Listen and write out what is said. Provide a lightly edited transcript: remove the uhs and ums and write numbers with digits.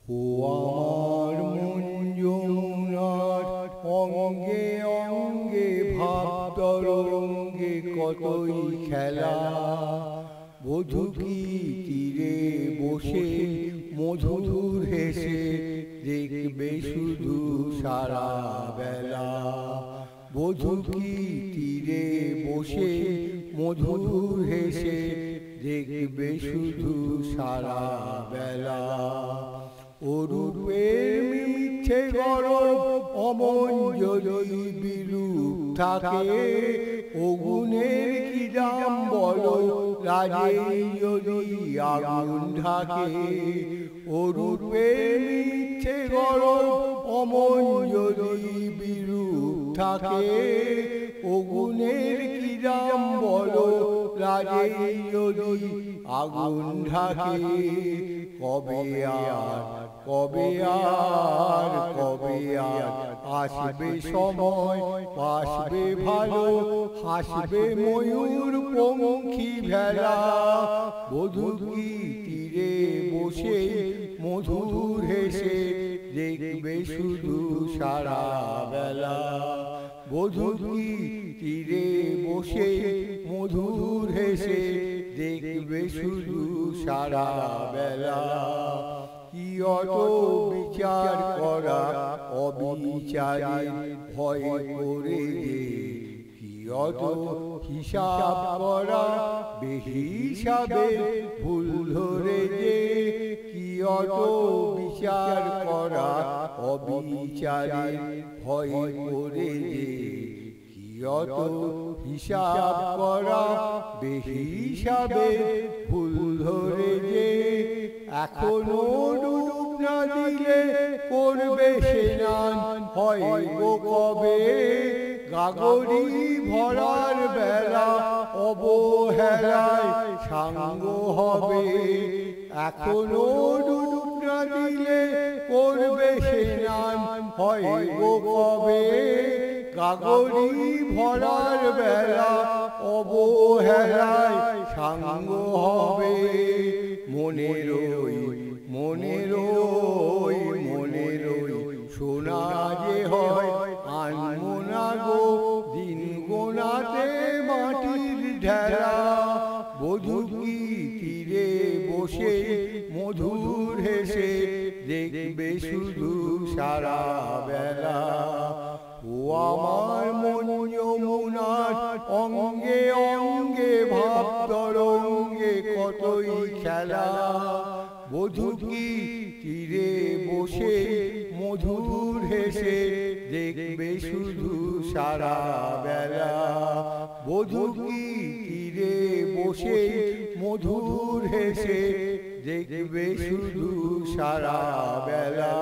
ও আমার মন যমুনার অঙ্গে অঙ্গে ভাব তরঙ্গে কতই খেলা। বধূ কি তীরে বসে মধুর হেসে দেখবে শুধু সারা বেলা। বধূ কি তীরে বসে মধুর হেসে দেখবে শুধু সারা বেলা। অরূপের মিথ্যে গরব অমন যদি বিরূপ থাকে, অগুণের কি দাম বলো রাজে যদি আগুন ঢাকে। অরূপের মিথ্যে গরব অমন যদি বিরূপ থাকে, অগুণের কি দাম বলো রাজে যদি আগুন ঢাকে। কবে আর কবে আর কবে আর আসবে সময়, আসবে ভালো হাসবে ময়ূর পঙ্খী ভেলা। বধূ কি তীরে বসে মধুর হেসে দেখবে শুধু সারা বেলা। বধূ কি তীরে বসে মধুর হেসে দেখবে শুধু সারা বেলা। কি অত বিচার করা অবিচারের ভয় করে যে, কি অত হিসাব করা বেহিসাবে ভুল ধরে যে। কি অত বিচার করা অবিচারের ভয় করে যে, কি অত হিসাব করা বেহিসাবে ভুল ধরে যে। এখনো ডুব না দিলে করবে স্নান হয় গো কবে। গাগরি ভরার বেলা অবহেলায় সাঙ্গ হবে। এখনো ডুব না দিলে করবে স্নান হয় গো কবে। গাগরি ভরার বেলা অবহেলায় সাঙ্গ হবে। মনেরই সোনা যে হয় আনমোনা গো দিন গোনাতে মাটির ঢেলা। বধূ কি তীরে বসে মধুর হেসে দেখবে শুধু সারা বেলা। ও আমার মন যমুনার অঙ্গে অঙ্গে ভাব তরঙ্গে কতই খেলা। বধূ কি তীরে বসে মধুর হেসে দেখবে শুধু সারা বেলা। বধূ কি তীরে বসে মধুর হেসে দেখবে শুধু সারা বেলা।